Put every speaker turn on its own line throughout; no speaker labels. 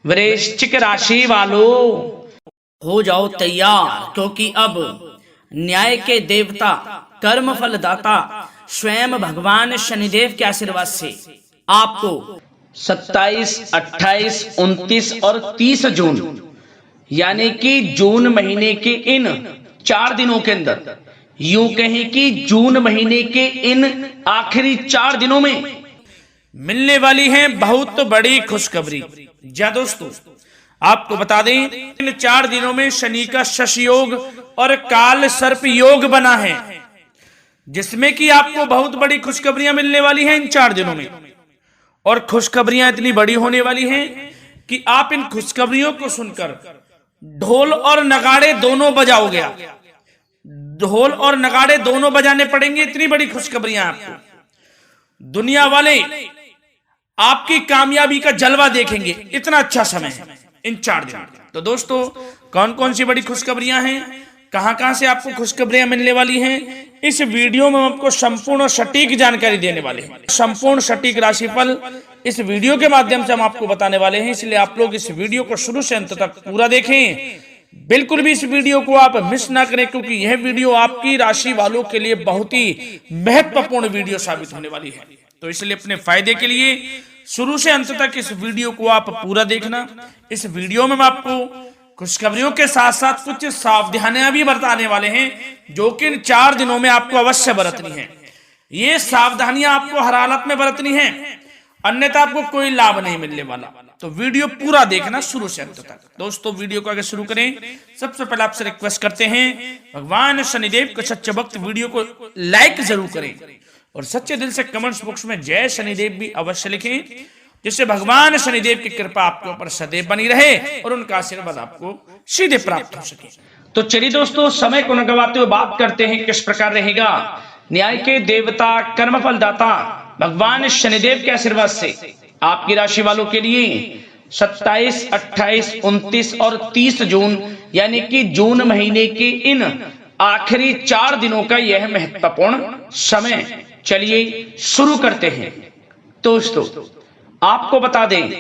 वृश्चिक राशि वालों,
हो जाओ तैयार, क्योंकि अब न्याय के देवता, कर्म फल दाता स्वयं भगवान शनिदेव के आशीर्वाद से आपको
27, 28, 29 और 30 जून यानी कि जून महीने के इन 4 दिनों के अंदर, यूं कहें कि जून महीने के इन आखिरी 4 दिनों में
मिलने वाली है बहुत बड़ी खुशखबरी। जा दोस्तों, आपको बता दें इन 4 दिनों में शनि का शश योग और काल सर्प योग बना है, जिसमें कि आपको बहुत बड़ी खुशखबरियां मिलने वाली हैं इन 4 दिनों में। और खुशखबरियां इतनी बड़ी होने वाली हैं कि आप इन खुशखबरियों को सुनकर ढोल और नगाड़े दोनों बजाओगे। ढोल और नगाड़े दोनों बजाने पड़ेंगे, इतनी बड़ी खुशखबरियां आपको। दुनिया वाले आपकी कामयाबी का जलवा देखेंगे, इतना अच्छा समय है इन 4 दिनों। तो दोस्तों, कौन कौन सी बड़ी खुशखबरियां हैं, कहां कहां से आपको खुशखबरियां मिलने वाली हैं, इस वीडियो में हम आपको संपूर्ण सटीक जानकारी देने वाले हैं। संपूर्ण सटीक राशिफल इस वीडियो के माध्यम से हम आपको बताने वाले हैं, इसलिए आप लोग इस वीडियो को शुरू से अंत तक पूरा देखें। बिल्कुल भी इस वीडियो को आप मिस ना करें, क्योंकि यह वीडियो आपकी राशि वालों के लिए बहुत ही महत्वपूर्ण वीडियो साबित होने वाली है। तो इसलिए अपने फायदे के लिए शुरू से अंत तक इस वीडियो को आप पूरा देखना। इस वीडियो में हम आपको खुशखबरियों के साथ साथ कुछ सावधानियां भी बरताने वाले हैं, जो कि इन 4 दिनों में आपको अवश्य बरतनी है। ये सावधानियां आपको हर हालत में बरतनी है, अन्यथा आपको कोई लाभ नहीं मिलने वाला। तो वीडियो पूरा देखना शुरू से अंत तक। दोस्तों, वीडियो को आगे शुरू करें, सबसे पहले आपसे रिक्वेस्ट करते हैं, भगवान शनिदेव के सच्चे भक्त वीडियो को लाइक जरूर करें और सच्चे दिल से कमेंट्स बॉक्स में जय शनिदेव भी अवश्य लिखें, जिससे भगवान शनिदेव की कृपा आपके ऊपर सदैव बनी रहे और उनका आशीर्वाद आपको सीधे प्राप्त हो सके।
तो चलिए दोस्तों, समय को न गवाते हुए बात करते हैं किस प्रकार रहेगा न्याय के देवता, कर्मफल दाता भगवान शनिदेव के आशीर्वाद से आपकी राशि वालों के लिए 27, 28, 29 और 30 जून यानी कि जून महीने के इन आखिरी 4 दिनों का यह महत्वपूर्ण समय। चलिए शुरू करते हैं। दोस्तों, आपको बता दें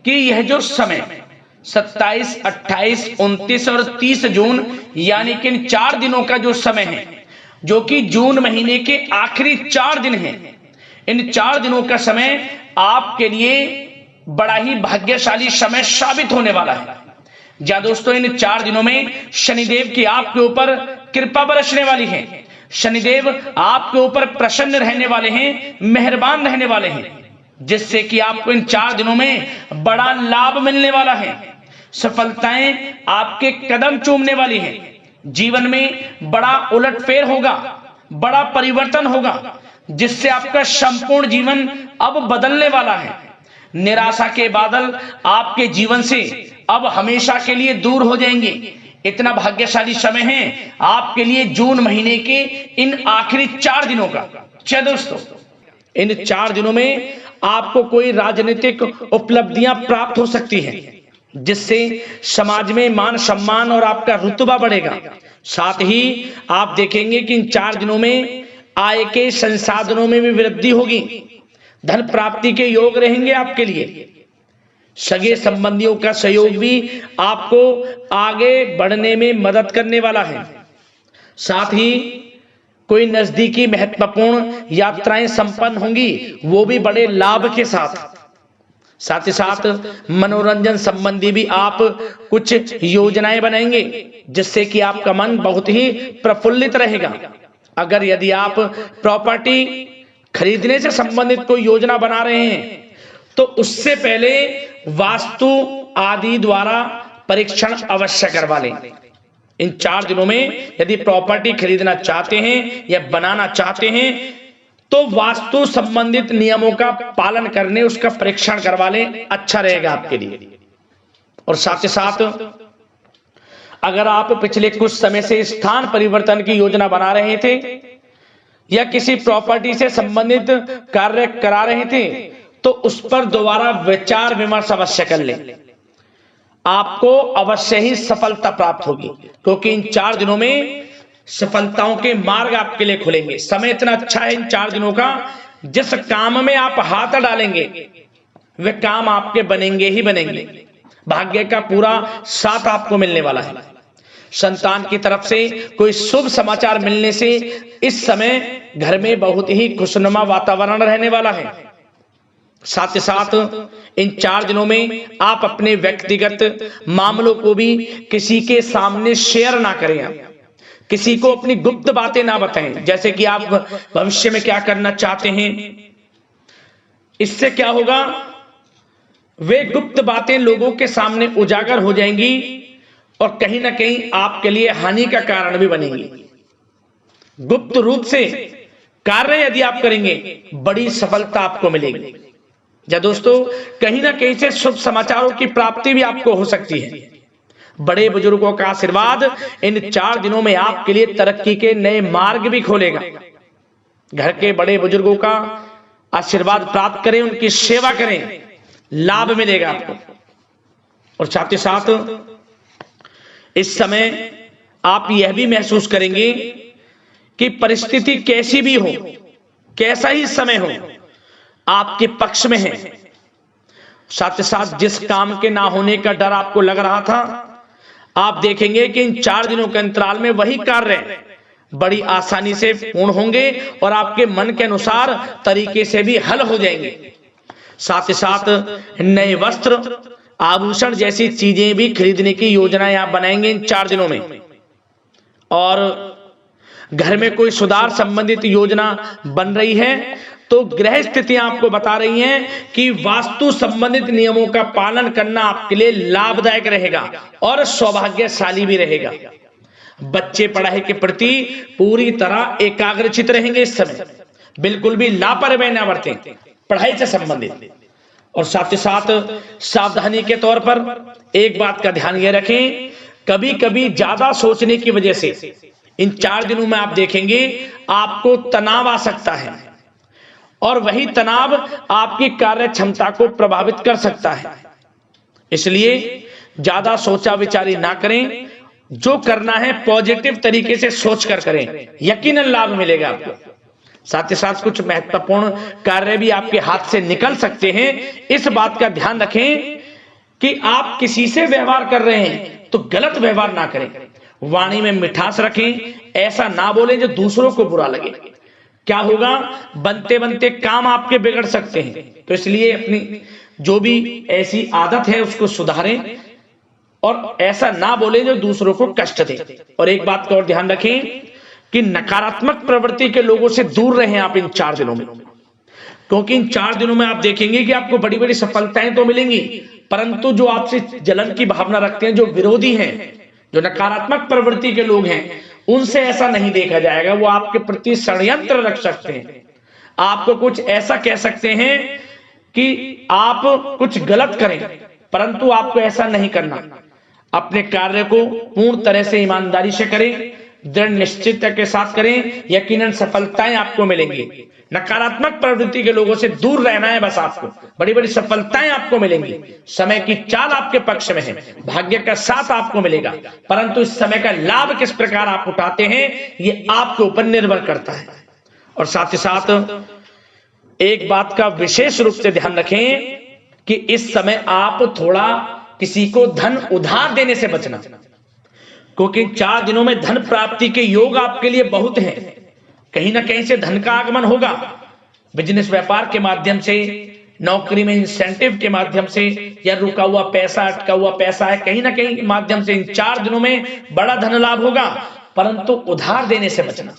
कि यह जो समय 27, 28, 29 और 30 जून यानी कि इन 4 दिनों का जो समय है, जो कि जून महीने के आखिरी 4 दिन हैं, इन 4 दिनों का समय आपके लिए बड़ा ही भाग्यशाली समय साबित होने वाला है। जा दोस्तों, इन 4 दिनों में शनिदेव की आपके ऊपर कृपा बरसने वाली है। शनिदेव आपके ऊपर प्रसन्न रहने वाले हैं, मेहरबान रहने वाले हैं, जिससे कि आपको इन 4 दिनों में बड़ा लाभ मिलने वाला है। सफलताएं आपके कदम चूमने वाली हैं। जीवन में बड़ा उलटफेर होगा, बड़ा परिवर्तन होगा, जिससे आपका संपूर्ण जीवन अब बदलने वाला है। निराशा के बादल आपके जीवन से अब हमेशा के लिए दूर हो जाएंगे। इतना भाग्यशाली समय है आपके लिए जून महीने के इन आखिरी 4 दिनों का। चलिए दोस्तों, इन 4 दिनों में आपको कोई राजनीतिक उपलब्धियां प्राप्त हो सकती हैं, जिससे समाज में मान सम्मान और आपका रुतबा बढ़ेगा। साथ ही आप देखेंगे कि इन 4 दिनों में आय के संसाधनों में भी वृद्धि होगी। धन प्राप्ति के योग रहेंगे आपके लिए। सगे संबंधियों का सहयोग भी आपको आगे बढ़ने में मदद करने वाला है। साथ ही कोई नजदीकी महत्वपूर्ण यात्राएं संपन्न होंगी, वो भी बड़े लाभ के साथ। साथ ही साथ मनोरंजन संबंधी भी आप कुछ योजनाएं बनाएंगे, जिससे कि आपका मन बहुत ही प्रफुल्लित रहेगा। अगर यदि आप प्रॉपर्टी खरीदने से संबंधित कोई योजना बना रहे हैं, तो उससे पहले वास्तु आदि द्वारा परीक्षण अवश्य करवा लें। इन 4 दिनों में यदि प्रॉपर्टी खरीदना चाहते हैं या बनाना चाहते हैं, तो वास्तु संबंधित नियमों का पालन करने उसका परीक्षण करवा लें, अच्छा रहेगा आपके लिए। और साथ ही साथ अगर आप पिछले कुछ समय से स्थान परिवर्तन की योजना बना रहे थे या किसी प्रॉपर्टी से संबंधित कार्य करा रहे थे, तो उस पर दोबारा विचार विमर्श अवश्य कर लें। आपको अवश्य ही सफलता प्राप्त होगी, क्योंकि इन 4 दिनों में सफलताओं के मार्ग आपके लिए खुलेंगे। समय इतना अच्छा है इन 4 दिनों का, जिस काम में आप हाथ डालेंगे वे काम आपके बनेंगे ही बनेंगे। भाग्य का पूरा साथ आपको मिलने वाला है। संतान की तरफ से कोई शुभ समाचार मिलने से इस समय घर में बहुत ही खुशनुमा वातावरण रहने वाला है। साथ ही साथ इन 4 दिनों में आप अपने व्यक्तिगत मामलों को भी किसी के सामने शेयर ना करें। आप किसी को अपनी गुप्त बातें ना बताएं, जैसे कि आप भविष्य में क्या करना चाहते हैं। इससे क्या होगा, वे गुप्त बातें लोगों के सामने उजागर हो जाएंगी और कहीं ना कहीं आपके लिए हानि का कारण भी बनेंगी। गुप्त रूप से कार्य यदि आप करेंगे, बड़ी सफलता आपको मिलेगी। या दोस्तों, कहीं ना कहीं से शुभ समाचारों की प्राप्ति भी आपको हो सकती है। बड़े बुजुर्गों का आशीर्वाद इन 4 दिनों में आपके लिए तरक्की के नए मार्ग भी खोलेगा। घर के बड़े बुजुर्गों का आशीर्वाद प्राप्त करें, उनकी सेवा करें, लाभ मिलेगा आपको। और साथ ही साथ इस समय आप यह भी महसूस करेंगे कि परिस्थिति कैसी भी हो, कैसा ही समय हो, आपके पक्ष में है। साथ ही साथ जिस काम के ना होने का डर आपको लग रहा था, आप देखेंगे कि इन 4 दिनों के अंतराल में वही कार्य बड़ी आसानी से पूर्ण होंगे और आपके मन के अनुसार तरीके से भी हल हो जाएंगे। साथ ही साथ नए वस्त्र, आभूषण जैसी चीजें भी खरीदने की योजनाएं आप बनाएंगे इन 4 दिनों में। और घर में कोई सुधार संबंधित योजना बन रही है तो ग्रह स्थितियां आपको बता रही हैं कि वास्तु संबंधित नियमों का पालन करना आपके लिए लाभदायक रहेगा और सौभाग्यशाली भी रहेगा। बच्चे पढ़ाई के प्रति पूरी तरह एकाग्रचित रहेंगे इस समय, बिल्कुल भी लापरवाही न बरतें पढ़ाई से संबंधित। और साथ ही साथ सावधानी के तौर पर एक बात का ध्यान ये रखें, कभी कभी ज्यादा सोचने की वजह से इन 4 दिनों में आप देखेंगे आपको तनाव आ सकता है और वही तनाव आपकी कार्य क्षमता को प्रभावित कर सकता है। इसलिए ज्यादा सोचा विचारी ना करें, जो करना है पॉजिटिव तरीके से सोचकर करें, यकीनन लाभ मिलेगा आपको। साथ ही साथ कुछ महत्वपूर्ण कार्य भी आपके हाथ से निकल सकते हैं। इस बात का ध्यान रखें कि आप किसी से व्यवहार कर रहे हैं तो गलत व्यवहार ना करें, वाणी में मिठास रखें, ऐसा ना बोलें जो दूसरों को बुरा लगे। क्या होगा, बनते बनते काम आपके बिगड़ सकते हैं। तो इसलिए अपनी जो भी ऐसी आदत है उसको सुधारें और ऐसा ना बोलें जो दूसरों को कष्ट दे। और एक बात का और ध्यान रखें कि नकारात्मक प्रवृत्ति के लोगों से दूर रहें आप इन 4 दिनों में, क्योंकि इन 4 दिनों में आप देखेंगे कि आपको बड़ी बड़ी सफलताएं तो मिलेंगी, परंतु जो आपसे जलन की भावना रखते हैं, जो विरोधी हैं, जो नकारात्मक प्रवृत्ति के लोग हैं, उनसे ऐसा नहीं देखा जाएगा। वो आपके प्रति षड्यंत्र रख सकते हैं, आपको कुछ ऐसा कह सकते हैं कि आप कुछ गलत करें, परंतु आपको ऐसा नहीं करना। अपने कार्य को पूर्ण तरह से ईमानदारी से करें, दृढ़ निश्चितता के साथ करें, यकीनन सफलताएं आपको मिलेंगी। नकारात्मक प्रवृत्ति के लोगों से दूर रहना है बस, आपको बड़ी बड़ी सफलताएं आपको मिलेंगी। समय की चाल आपके पक्ष में है, भाग्य का साथ आपको मिलेगा, परंतु इस समय का लाभ किस प्रकार आप उठाते हैं ये आपके ऊपर निर्भर करता है। और साथ ही साथ एक बात का विशेष रूप से ध्यान रखें कि इस समय आप थोड़ा किसी को धन उधार देने से बचना, क्योंकि 4 दिनों में धन प्राप्ति के योग आपके लिए बहुत हैं। कहीं ना कहीं से धन का आगमन होगा, बिजनेस व्यापार के माध्यम से, नौकरी में इंसेंटिव के माध्यम से, या रुका हुआ पैसा, अटका हुआ पैसा है, कहीं ना कहीं माध्यम से इन 4 दिनों में बड़ा धन लाभ होगा। परंतु उधार देने से बचना,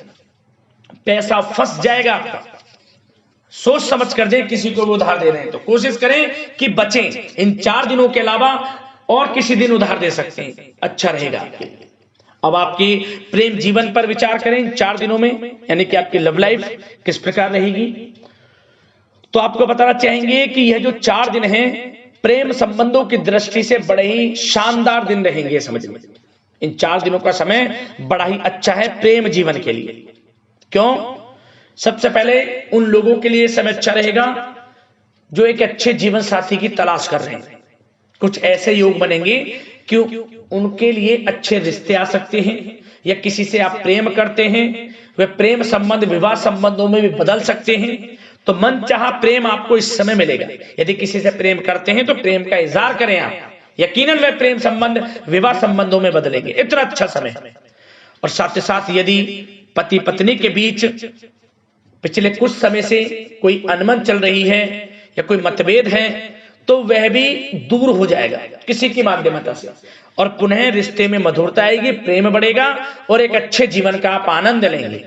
पैसा फंस जाएगा आपका। सोच समझ कर दें, किसी को भी उधार दे रहे हैं तो कोशिश करें कि बचें। इन 4 दिनों के अलावा और किसी दिन उधार दे सकते हैं, अच्छा रहेगा आपके लिए। अब आपकी प्रेम जीवन पर विचार करें इन 4 दिनों में, यानी कि आपकी लव लाइफ किस प्रकार रहेगी। तो आपको बताना चाहेंगे कि यह जो 4 दिन हैं प्रेम संबंधों की दृष्टि से बड़े ही शानदार दिन रहेंगे। समझ में, इन 4 दिनों का समय बड़ा ही अच्छा है प्रेम जीवन के लिए। क्यों? सबसे पहले उन लोगों के लिए समय अच्छा रहेगा जो एक अच्छे जीवन साथी की तलाश कर रहे हैं। कुछ ऐसे योग बनेंगे कि उनके लिए अच्छे रिश्ते आ सकते हैं, या किसी से आप प्रेम करते हैं, वे प्रेम संबंध विवाह संबंधों में भी बदल सकते हैं। तो मन चाहा प्रेम आपको इस समय मिलेगा। यदि किसी से प्रेम करते हैं तो प्रेम का इजहार करें आप, यकीनन वे प्रेम संबंध विवाह संबंधों में बदलेंगे। इतना अच्छा समय। और साथ ही साथ यदि पति पत्नी के बीच पिछले कुछ समय से कोई अनबन चल रही है या कोई मतभेद है तो वह भी दूर हो जाएगा किसी की माध्यमता से, और पुनः रिश्ते में मधुरता आएगी, प्रेम बढ़ेगा और एक अच्छे जीवन का आप आनंद लेंगे।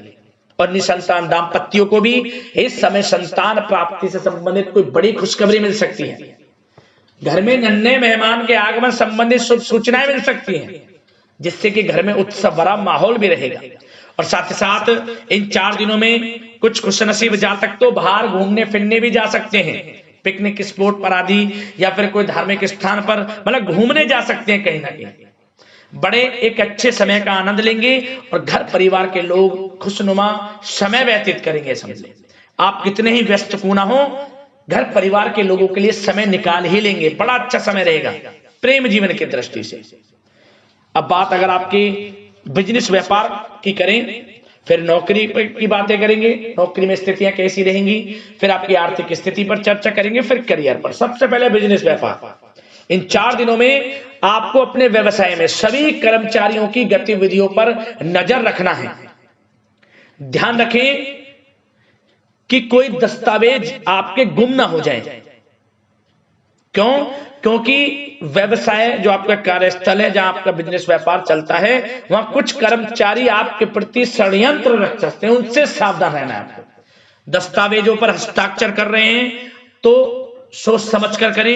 और निसंतान दाम्पत्यों को भी इस समय संतान प्राप्ति से संबंधित कोई बड़ी खुशखबरी मिल सकती है। घर में नन्हे मेहमान के आगमन संबंधित शुभ सूचनाएं मिल सकती हैं, जिससे कि घर में उत्सव भरा माहौल भी रहेगा। और साथ ही साथ इन 4 दिनों में कुछ खुशनसीब जातक तो बाहर घूमने फिरने भी जा सकते हैं, पिकनिक स्पॉट पर आदि, या फिर कोई धार्मिक स्थान पर मतलब घूमने जा सकते हैं कहीं ना कहीं। बड़े एक अच्छे समय का आनंद लेंगे और घर परिवार के लोग खुशनुमा समय व्यतीत करेंगे। समझ लें आप कितने ही व्यस्त क्यों ना हो, घर परिवार के लोगों के लिए समय निकाल ही लेंगे। बड़ा अच्छा समय रहेगा प्रेम जीवन की दृष्टि से। अब बात अगर आपकी बिजनेस व्यापार की करें, फिर नौकरी की बातें करेंगे, नौकरी में स्थितियां कैसी रहेंगी, फिर आपकी आर्थिक स्थिति पर चर्चा करेंगे, फिर करियर पर। सबसे पहले बिजनेस व्यापार। इन 4 दिनों में आपको अपने व्यवसाय में सभी कर्मचारियों की गतिविधियों पर नजर रखना है। ध्यान रखें कि कोई दस्तावेज आपके गुम ना हो जाए। क्यों? क्योंकि व्यवसाय जो आपका कार्यस्थल है, जहां आपका बिजनेस व्यापार चलता है, वहां कुछ कर्मचारी आपके प्रति षड्यंत्र रच सकते हैं, उनसे सावधान रहना है आपको। दस्तावेजों पर हस्ताक्षर कर रहे हैं तो सोच समझ कर करें,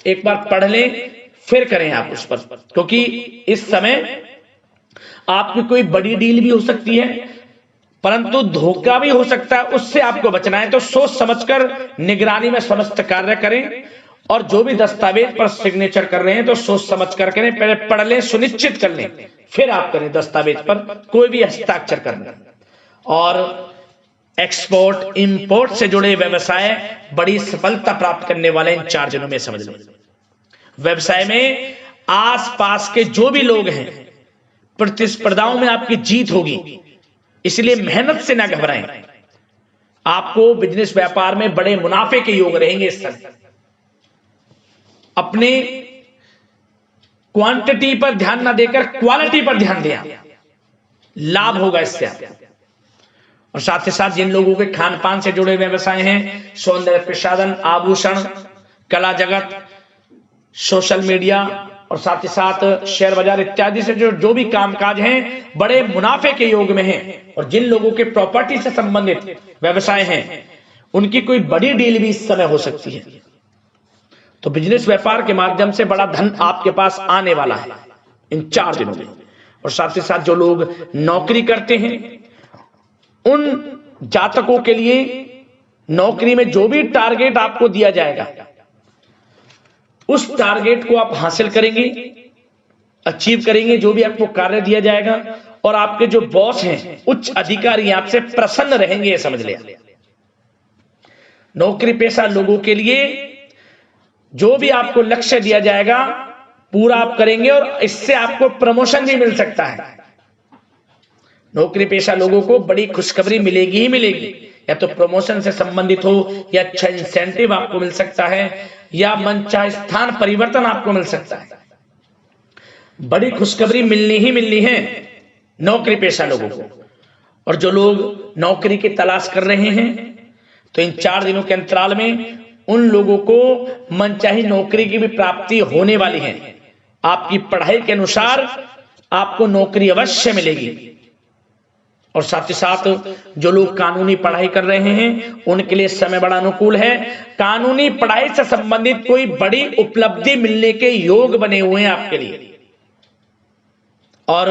एक बार पढ़ लें फिर करें आप उस पर, क्योंकि इस समय आपकी कोई बड़ी डील भी हो सकती है, परंतु धोखा भी हो सकता है, उससे आपको बचना है। तो सोच समझकर निगरानी में समस्त कार्य करें, और जो भी दस्तावेज पर सिग्नेचर कर रहे हैं तो सोच समझ कर करें, पहले पढ़ लें, सुनिश्चित कर लें, फिर आप करें दस्तावेज पर कोई भी हस्ताक्षर करना। और एक्सपोर्ट इंपोर्ट से जुड़े व्यवसाय बड़ी सफलता प्राप्त करने वाले इन 4 दिनों में। समझ लें व्यवसाय में आसपास के जो भी लोग हैं, प्रतिस्पर्धाओं में आपकी जीत होगी, इसलिए मेहनत से ना घबराएं। आपको बिजनेस व्यापार में बड़े मुनाफे के योग रहेंगे इस समय। अपने क्वांटिटी पर ध्यान ना देकर क्वालिटी पर ध्यान दें, लाभ होगा इससे आपको। और साथ ही साथ जिन लोगों के खान पान से जुड़े व्यवसाय हैं, सौंदर्य प्रसाधन, आभूषण, कला जगत, सोशल मीडिया और साथ ही साथ शेयर बाजार इत्यादि से जो भी कामकाज हैं, बड़े मुनाफे के योग में हैं। और जिन लोगों के प्रॉपर्टी से संबंधित व्यवसाय हैं, उनकी कोई बड़ी डील भी इस समय हो सकती है। तो बिजनेस व्यापार के माध्यम से बड़ा धन आपके पास आने वाला है इन 4 दिनों में। और साथ ही साथ जो लोग नौकरी करते हैं, उन जातकों के लिए नौकरी में जो भी टारगेट आपको दिया जाएगा, उस टारगेट को आप हासिल करेंगे, अचीव करेंगे, जो भी आपको कार्य दिया जाएगा। और आपके जो बॉस हैं, उच्च अधिकारी, आपसे प्रसन्न रहेंगे, समझ लिया। नौकरी पेशा लोगों के लिए जो भी आपको लक्ष्य दिया जाएगा पूरा आप करेंगे, और इससे आपको प्रमोशन भी मिल सकता है। नौकरी पेशा लोगों को बड़ी खुशखबरी मिलेगी ही मिलेगी, या तो प्रमोशन से संबंधित हो, या अच्छा इंसेंटिव आपको मिल सकता है, या मनचाहे स्थान परिवर्तन आपको मिल सकता है। बड़ी खुशखबरी मिलनी ही मिलनी है नौकरी पेशा लोगों को। और जो लोग नौकरी की तलाश कर रहे हैं, तो इन 4 दिनों के अंतराल में उन लोगों को मनचाही नौकरी की भी प्राप्ति होने वाली है। आपकी पढ़ाई के अनुसार आपको नौकरी अवश्य मिलेगी। और साथ ही साथ जो लोग कानूनी पढ़ाई कर रहे हैं, उनके लिए समय बड़ा अनुकूल है। कानूनी पढ़ाई से संबंधित कोई बड़ी उपलब्धि मिलने के योग बने हुए हैं आपके लिए। और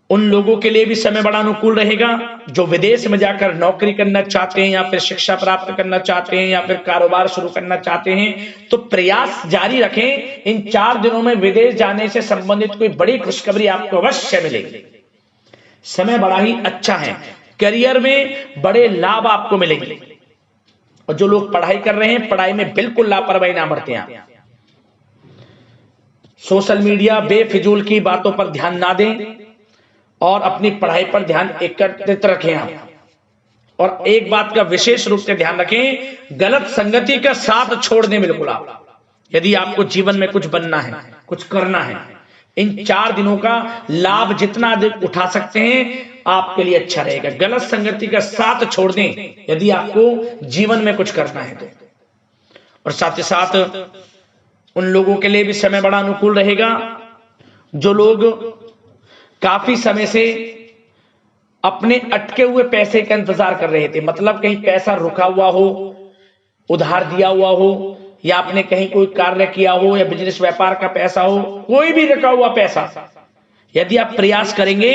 उन लोगों के लिए भी समय बड़ा अनुकूल रहेगा जो विदेश में जाकर नौकरी करना चाहते हैं, या फिर शिक्षा प्राप्त करना चाहते हैं, या फिर कारोबार शुरू करना चाहते हैं। तो प्रयास जारी रखें। इन 4 दिनों में विदेश जाने से संबंधित कोई बड़ी खुशखबरी आपको अवश्य मिलेगी। समय बड़ा ही अच्छा है। करियर में बड़े लाभ आपको मिलेंगे। और जो लोग पढ़ाई कर रहे हैं, पढ़ाई में बिल्कुल लापरवाही ना बरतें आप। सोशल मीडिया बेफिजूल की बातों पर ध्यान ना दें, और अपनी पढ़ाई पर ध्यान एकत्रित रखें आप। और एक बात का विशेष रूप से ध्यान रखें, गलत संगति का साथ छोड़ दें बिल्कुल आप। यदि आपको जीवन में कुछ बनना है, कुछ करना है, इन 4 दिनों का लाभ जितना अधिक उठा सकते हैं आपके लिए अच्छा रहेगा। गलत संगति का साथ छोड़ दें यदि आपको जीवन में कुछ करना है तो। और साथ ही साथ उन लोगों के लिए भी समय बड़ा अनुकूल रहेगा जो लोग काफी समय से अपने अटके हुए पैसे का इंतजार कर रहे थे, मतलब कहीं पैसा रुका हुआ हो, उधार दिया हुआ हो, या आपने कहीं कोई कार्य किया हो, या बिजनेस व्यापार का पैसा हो, कोई भी रुका हुआ पैसा, यदि आप प्रयास करेंगे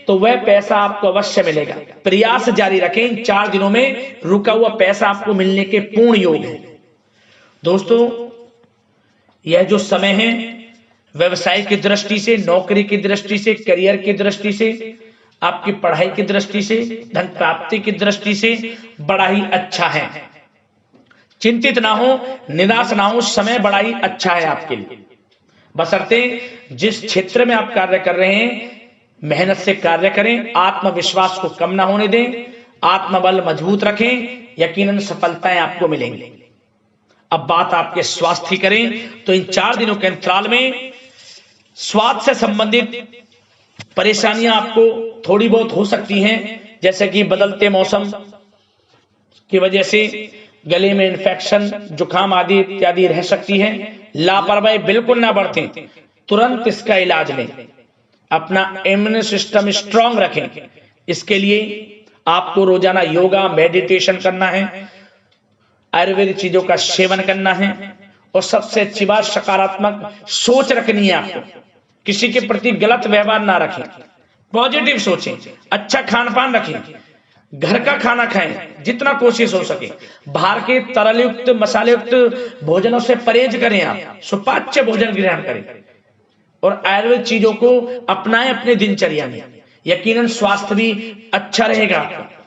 तो वह पैसा आपको अवश्य मिलेगा। प्रयास जारी रखें, इन 4 दिनों में रुका हुआ पैसा आपको मिलने के पूर्ण योग है। दोस्तों, यह जो समय है व्यवसाय की दृष्टि से, नौकरी की दृष्टि से, करियर की दृष्टि से, आपकी पढ़ाई की दृष्टि से, धन प्राप्ति की दृष्टि से बड़ा ही अच्छा है। चिंतित ना हो, निराश ना हो, समय बड़ा ही अच्छा है आपके लिए। बशर्ते जिस क्षेत्र में आप कार्य कर रहे हैं मेहनत से कार्य करें, आत्मविश्वास को कम ना होने दें, आत्मबल मजबूत रखें, यकीनन सफलताएं आपको मिलेंगी। अब बात आपके स्वास्थ्य की करें तो इन 4 दिनों के अंतराल में स्वास्थ्य से संबंधित परेशानियां आपको थोड़ी बहुत हो सकती हैं, जैसे कि बदलते मौसम की वजह से गले में इन्फेक्शन, जुकाम आदि इत्यादि रह सकती है। लापरवाही बिल्कुल ना बरतें, तुरंत इसका इलाज लें, अपना इम्यून सिस्टम स्ट्रांग रखें। इसके लिए आपको रोजाना योगा, मेडिटेशन करना है, आयुर्वेदिक चीजों का सेवन करना है, और सबसे अच्छी बात सकारात्मक सोच रखनी है। आपको किसी के प्रति गलत व्यवहार ना रखें, पॉजिटिव सोचें, अच्छा खान पान रखें, घर का खाना खाएं जितना कोशिश हो सके, बाहर के तरल युक्त मसाले युक्त भोजनों से परहेज करें, आप सुपाच्य भोजन ग्रहण करें और आयुर्वेद चीजों को अपनाएं अपने दिनचर्या में। यकीनन स्वास्थ्य भी अच्छा रहेगा आपका।